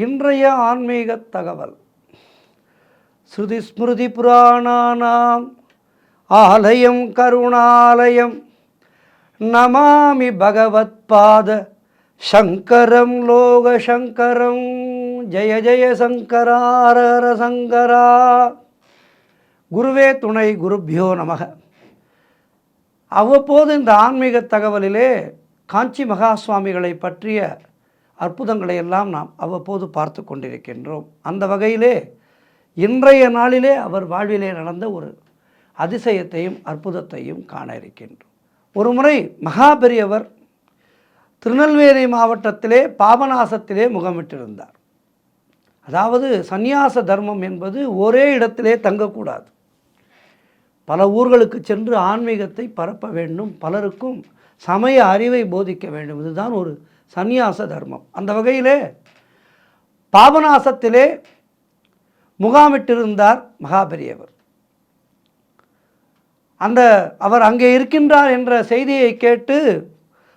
இன்றைய ஆன்மீக தகவல். ஸ்ருதி ஸ்மிருதி புராணானாம் ஆலயம் கருணாலயம் நமாமி பகவத் பாத சங்கரம் லோக சங்கரம். ஜெய ஜெய சங்கரார சங்கரா. குருவே துணை, குருபியோ நமக. அவ்வப்போது இந்த ஆன்மீக தகவலிலே காஞ்சி மகா சுவாமிகளை பற்றிய அற்புதங்களை எல்லாம் நாம் அவ்வப்போது பார்த்து கொண்டிருக்கின்றோம். அந்த வகையிலே இன்றைய நாளிலே அவர் வாழ்விலே நடந்த ஒரு அதிசயத்தையும் அற்புதத்தையும் காண இருக்கின்றோம். ஒரு முறை மகாபெரியவர் திருநெல்வேலி மாவட்டத்திலே பாபநாசத்திலே முகாமிட்டிருந்தார். அதாவது சந்நியாச தர்மம் என்பது ஒரே இடத்திலே தங்கக்கூடாது. பல ஊர்களுக்கு சென்று ஆன்மீகத்தை பரப்ப வேண்டும், பலருக்கும் சமய அறிவை போதிக்க வேண்டும். இதுதான் ஒரு சந்நியாச தர்மம். அந்த வகையிலே பாபநாசத்திலே முகாமிட்டிருந்தார் மகாபெரியவர். அவர் அங்கே இருக்கின்றார் என்ற செய்தியை கேட்டு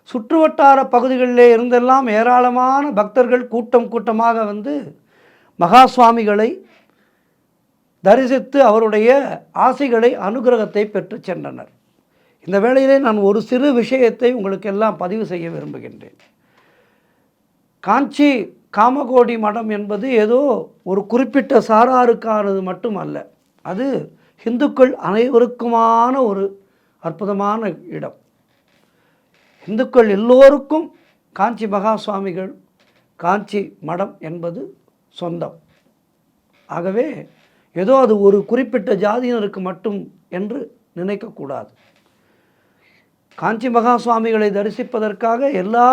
சுற்றுவட்டார பகுதிகளிலே இருந்தெல்லாம் ஏராளமான பக்தர்கள் கூட்டம் கூட்டமாக வந்து மகா சுவாமிகளை தரிசித்து அவருடைய ஆசைகளை அனுகிரகத்தை பெற்று சென்றனர். இந்த வேளையிலே நான் ஒரு சிறு விஷயத்தை உங்களுக்கெல்லாம் பதிவு செய்ய விரும்புகின்றேன். காஞ்சி காமகோடி மடம் என்பது ஏதோ ஒரு குறிப்பிட்ட சாராருக்கானது மட்டும் அல்ல. அது இந்துக்கள் அனைவருக்குமான ஒரு அற்புதமான இடம். இந்துக்கள் எல்லோருக்கும் காஞ்சி மகா சுவாமிகள், காஞ்சி மடம் என்பது சொந்தம். ஆகவே ஏதோ அது ஒரு குறிப்பிட்ட ஜாதியினருக்கு மட்டும் என்று நினைக்கக்கூடாது. காஞ்சி மகா சுவாமிகளை தரிசிப்பதற்காக எல்லா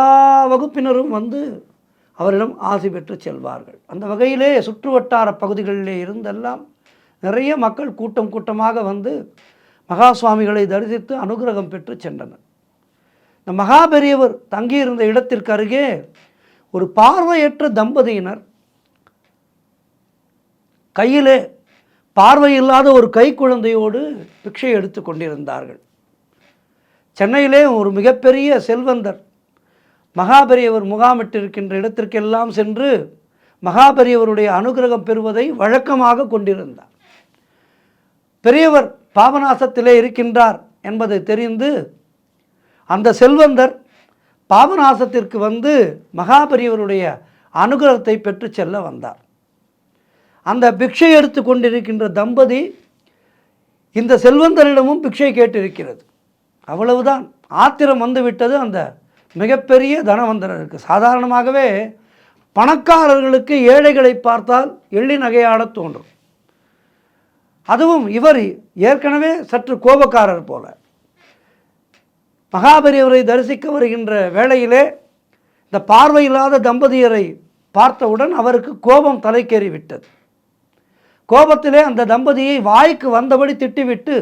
வகுப்பினரும் வந்து அவரிடம் ஆசி பெற்று செல்வார்கள். அந்த வகையிலே சுற்றுவட்டார பகுதிகளிலே இருந்தெல்லாம் நிறைய மக்கள் கூட்டம் கூட்டமாக வந்து மகா சுவாமிகளை தரிசித்து அனுகிரகம் பெற்று சென்றனர். இந்த மகாபெரியவர் தங்கியிருந்த இடத்திற்கு அருகே ஒரு பார்வையற்ற தம்பதியினர் கையிலே பார்வையில்லாத ஒரு கை குழந்தையோடு பிக்ஷை எடுத்து கொண்டிருந்தார்கள். சென்னையிலே ஒரு மிகப்பெரிய செல்வந்தர் மகாபெரியவர் முகாமிட்டிருக்கின்ற இடத்திற்கெல்லாம் சென்று மகாபெரியவருடைய அனுகிரகம் பெறுவதை வழக்கமாக கொண்டிருந்தார். பெரியவர் பாபநாசத்திலே இருக்கின்றார் என்பதை தெரிந்து அந்த செல்வந்தர் பாபநாசத்திற்கு வந்து மகாபெரியவருடைய அனுகிரகத்தை பெற்று செல்ல வந்தார். அந்த பிக்ஷை எடுத்து கொண்டிருக்கின்ற தம்பதி இந்த செல்வந்தரிடமும் பிக்ஷை கேட்டிருக்கிறது. அவ்வளவுதான், ஆத்திரம் வந்துவிட்டது அந்த மிகப்பெரிய தனவந்தருக்கு. சாதாரணமாகவே பணக்காரர்களுக்கு ஏழைகளை பார்த்தால் எள்ளி நகையாட தோன்றும். அதுவும் இவர் ஏற்கனவே சற்று கோபக்காரர் போல. மகாபெரியவரை தரிசிக்க வருகின்ற வேளையிலே இந்த பார்வையில்லாத தம்பதியரை பார்த்தவுடன் அவருக்கு கோபம் தலைக்கேறி விட்டது. கோபத்திலே அந்த தம்பதியை வாய்க்கு வந்தபடி திட்டிவிட்டு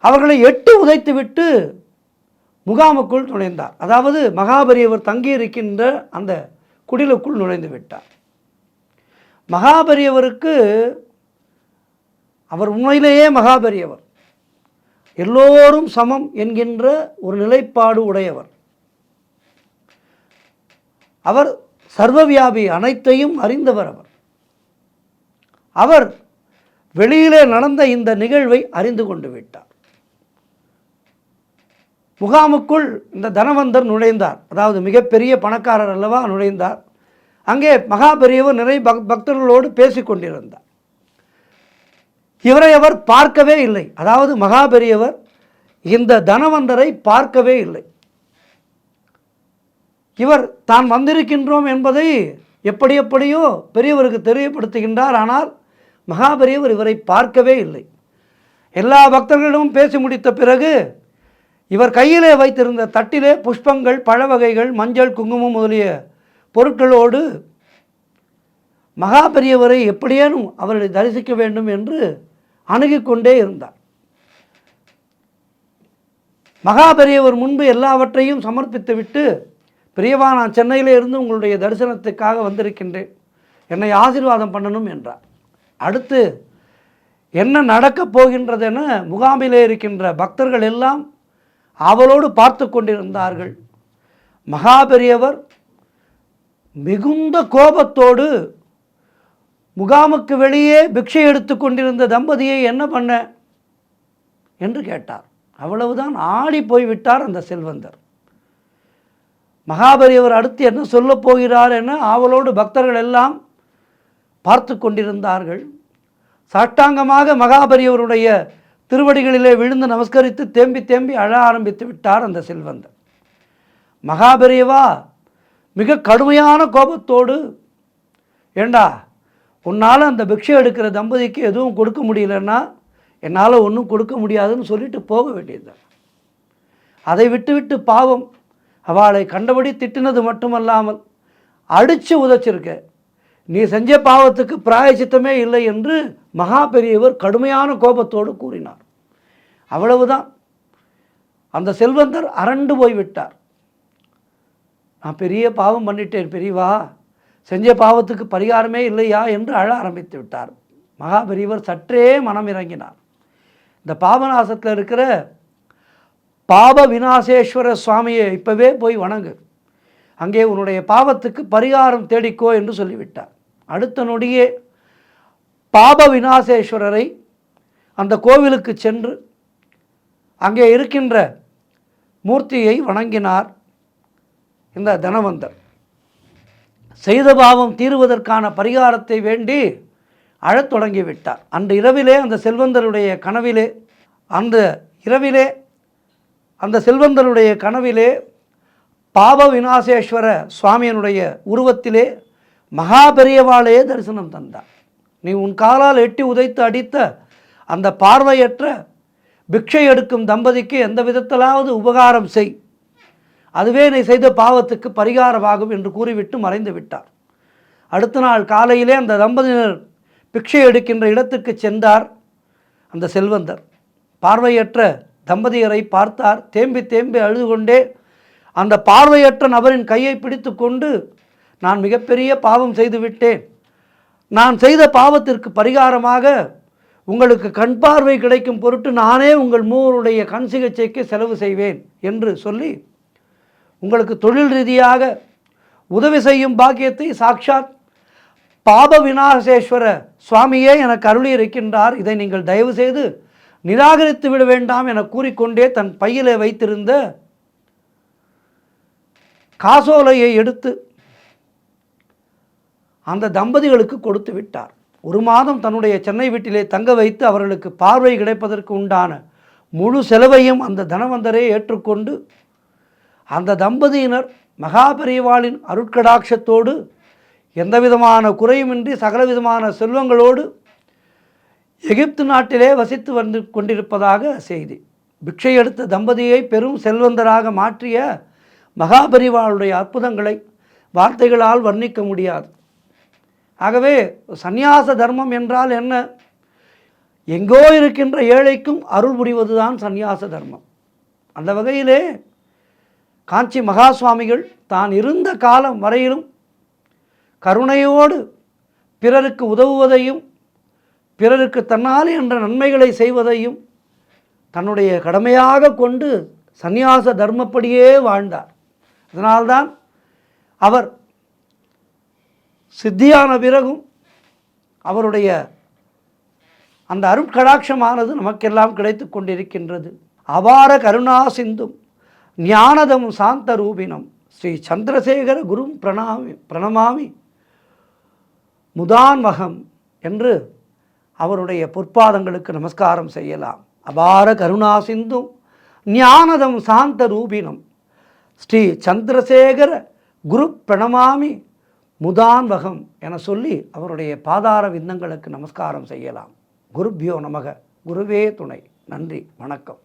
அவர்களை எட்டு உதைத்துவிட்டு முகாமுக்குள் நுழைந்தார். அதாவது மகாபெரியவர் தங்கியிருக்கின்ற அந்த குடிலுக்குள் நுழைந்து விட்டார். மகாபெரியவருக்கு, அவர் உண்மையிலேயே மகாபெரியவர், எல்லோரும் சமம் என்கின்ற ஒரு நிலைப்பாடு உடையவர். அவர் சர்வவியாபி, அனைத்தையும் அறிந்தவர். அவர் வெளியிலே நடந்த இந்த நிகழ்வை அறிந்து கொண்டு விட்டார். முகாமுக்குள் இந்த தனவந்தர் நுழைந்தார். அதாவது மிகப்பெரிய பணக்காரர் அல்லவா, நுழைந்தார். அங்கே மகாபெரியவர் நிறைய பக்தர்களோடு பேசி கொண்டிருந்தார். இவரை அவர் பார்க்கவே இல்லை. அதாவது மகாபெரியவர் இந்த தனவந்தரை பார்க்கவே இல்லை. இவர் தான் வந்திருக்கின்றோம் என்பதை எப்படியோ பெரியவருக்கு தெரியப்படுத்துகின்றார். ஆனால் மகாபெரியவர் இவரை பார்க்கவே இல்லை. எல்லா பக்தர்களிடமும் பேசி முடித்த பிறகு இவர் கையிலே வைத்திருந்த தட்டிலே புஷ்பங்கள், பழ வகைகள், மஞ்சள், குங்குமம் முதலிய பொருட்களோடு மகாபெரியவரை எப்படியேனும் அவரை தரிசிக்க வேண்டும் என்று அணுகிக்கொண்டே இருந்தார். மகாபெரியவர் முன்பு எல்லாவற்றையும் சமர்ப்பித்துவிட்டு, பெரியவா, நான் சென்னையிலே இருந்து உங்களுடைய தரிசனத்துக்காக வந்திருக்கின்றேன், என்னை ஆசீர்வாதம் பண்ணணும் என்றார். அடுத்து என்ன நடக்கப் போகின்றதென முகாமிலே இருக்கின்ற பக்தர்கள் எல்லாம் ஆவலோடு பார்த்து கொண்டிருந்தார்கள். மகாபெரியவர் மிகுந்த கோபத்தோடு முகாமுக்கு வெளியே பிக்ஷை எடுத்து கொண்டிருந்த தம்பதியை என்ன பண்ண என்று கேட்டார். அவ்வளவுதான், ஆடி போய்விட்டார் அந்த செல்வந்தர். மகாபெரியவர் அடுத்து என்ன சொல்லப் போகிறார் என ஆவலோடு பக்தர்கள் எல்லாம் பார்த்து கொண்டிருந்தார்கள். சாஷ்டாங்கமாக மகாபெரியவருடைய திருவடிகளிலே விழுந்து நமஸ்கரித்து தேம்பி தேம்பி அழ ஆரம்பித்து விட்டார் அந்த செல்வந்தர். மகாபெரியவா மிக கடுமையான கோபத்தோடு, ஏண்டா உன்னால் அந்த பிக்ஷை எடுக்கிற தம்பதிக்கு எதுவும் கொடுக்க முடியலன்னா என்னால் ஒன்றும் கொடுக்க முடியாதுன்னு சொல்லிட்டு போக வேண்டியது. அதை விட்டு பாவம் அவளை கண்டபடி திட்டினது மட்டுமல்லாமல் அடித்து உதைச்சிருக்க, நீ செஞ்ச பாவத்துக்கு பிராயச்சித்தமே இல்லை என்று மகா பெரியவர் கடுமையான கோபத்தோடு கூறினார். அவ்வளவுதான், அந்த செல்வந்தர் அரண்டு போய்விட்டார். நான் பெரிய பாவம் பண்ணிட்டேன் பெரியவா, செஞ்ச பாவத்துக்கு பரிகாரமே இல்லையா என்று அழ ஆரம்பித்து விட்டார். மகா பெரியவர் சற்றே மனம் இறங்கினார். இந்த பாபநாசத்தில் இருக்கிற பாப விநாசேஸ்வர சுவாமியை இப்போவே போய் வணங்கு, அங்கே உன்னுடைய பாவத்துக்கு பரிகாரம் தேடிக்கோ என்று சொல்லிவிட்டார். அடுத்த நொடியே பாப விநாசேஸ்வரரை அந்த கோவிலுக்கு சென்று அங்கே இருக்கின்ற மூர்த்தியை வணங்கினார். இந்த தனவந்தர் செய்த பாவம் தீருவதற்கான பரிகாரத்தை வேண்டி அழத் தொடங்கிவிட்டார். அன்று இரவிலே அந்த செல்வந்தருடைய கனவிலே அந்த செல்வந்தருடைய கனவிலே பாப விநாசேஸ்வர சுவாமியினுடைய உருவத்திலே மகா பெரியவாளே தரிசனம் தந்தார். நீ உன் காலால் எட்டி உதைத்து அடித்த அந்த பார்வையற்ற பிக்ஷை எடுக்கும் தம்பதிக்கு எந்த விதத்திலாவது உபகாரம் செய், அதுவே நீ செய்த பாவத்துக்கு பரிகாரமாகும் என்று கூறிவிட்டு மறைந்து விட்டார். அடுத்த நாள் காலையிலே அந்த தம்பதியினர் பிக்ஷை எடுக்கின்ற இடத்துக்கு சென்றார். அந்த செல்வந்தர் பார்வையற்ற தம்பதியரை பார்த்தார். தேம்பி தேம்பி அழுது கொண்டே அந்த பார்வையற்ற நபரின் கையை பிடித்து கொண்டு, நான் மிகப்பெரிய பாவம் செய்து விட்டேன், நான் செய்த பாவத்திற்கு பரிகாரமாக உங்களுக்கு கண் பார்வை கிடைக்கும் பொருட்டு நானே உங்கள் மூவருடைய கண் சிகிச்சைக்கு செலவு செய்வேன் என்று சொல்லி, உங்களுக்கு தொழில் ரீதியாக உதவி செய்யும் பாக்கியத்தை சாட்சாத் பாப விநாசேஸ்வர சுவாமியே எனக்கு அருளி இருக்கின்றார், இதை நீங்கள் தயவு செய்து நிராகரித்து விட வேண்டாம் என கூறிக்கொண்டே தன் பையிலே வைத்திருந்த காசோலையை எடுத்து அந்த தம்பதிகளுக்கு கொடுத்து விட்டார். ஒரு மாதம் தன்னுடைய சென்னை வீட்டிலே தங்க வைத்து அவர்களுக்கு பார்வை கிடைப்பதற்கு உண்டான முழு செலவையும் அந்த தனவந்தரே ஏற்றுக்கொண்டு அந்த தம்பதியினர் மகாபெரிவாளின் அருட்கடாட்சத்தோடு எந்தவிதமான குறையுமின்றி சகலவிதமான செல்வங்களோடு எகிப்து நாட்டிலே வசித்து வந்து கொண்டிருப்பதாக செய்தி. பிக்ஷை எடுத்த தம்பதியை பெரும் செல்வந்தராக மாற்றிய மகாபெரிவாளுடைய அற்புதங்களை வார்த்தைகளால் வர்ணிக்க முடியாது. ஆகவே சந்நியாச தர்மம் என்றால் என்ன? எங்கோ இருக்கின்ற ஏழைக்கும் அருள் புரிவதுதான் சந்நியாச தர்மம். அந்த வகையிலே காஞ்சி மகா சுவாமிகள் தான் இருந்த காலம் வரையிலும் கருணையோடு பிறருக்கு உதவுவதையும் பிறருக்கு தன்னால் என்ற நன்மைகளை செய்வதையும் தன்னுடைய கடமையாக கொண்டு சந்நியாச தர்மப்படியே வாழ்ந்தார். அதனால்தான் அவர் சித்தியான பிறகும் அவருடைய அந்த அருட்கடாட்சமானது நமக்கெல்லாம் கிடைத்து கொண்டிருக்கின்றது. அபார கருணா சிந்தும் ஞானதம் சாந்த ரூபினம் ஸ்ரீ சந்திரசேகர குரும் பிரணமாமி முதான்வகம் என்று அவருடைய பொற்பாதங்களுக்கு நமஸ்காரம் செய்யலாம். அபார கருணா சிந்தும் ஞானதம் சாந்த ரூபினம் ஸ்ரீ சந்திரசேகர குரு பிரணமாமி முதான்வகம் என சொல்லி அவருடைய பாதார விந்தங்களுக்கு நமஸ்காரம் செய்யலாம். குருபியோ நமக. குருவே துணை. நன்றி, வணக்கம்.